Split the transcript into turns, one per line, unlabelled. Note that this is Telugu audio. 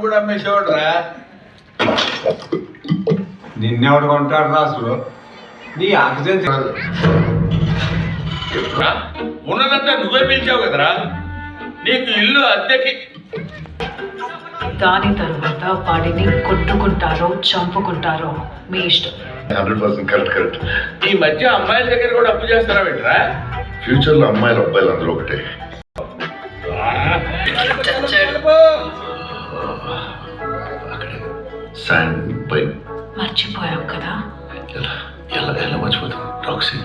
కూడా అమ్మేసేవాడురా.
నిన్నెవడు కొంటాడు రాసులు నీ ఆక్సిజన్
ఉన్నదంతా నువ్వే పిలిచావు కదరా. నీకు ఇల్లు అద్దెకి.
దాని తర్వాత వాడిని కొట్టుకుంటారో చంపుకుంటారో మీ ఇష్టం.
100% కరెక్ట్.
ఈ మధ్య అమ్మాయిల దగ్గర కూడా అప్పు చేస్తారా ఏంట్రా?
ఫ్యూచర్ లో అమ్మాయిలు అబ్బాయిలు అందరూ ఒకటే. అక్కడే శాండ్ పై
మర్చిపోయావు కదా.
ఎలా ఎలా ఎలా మర్చిపోతాం రాక్సీ.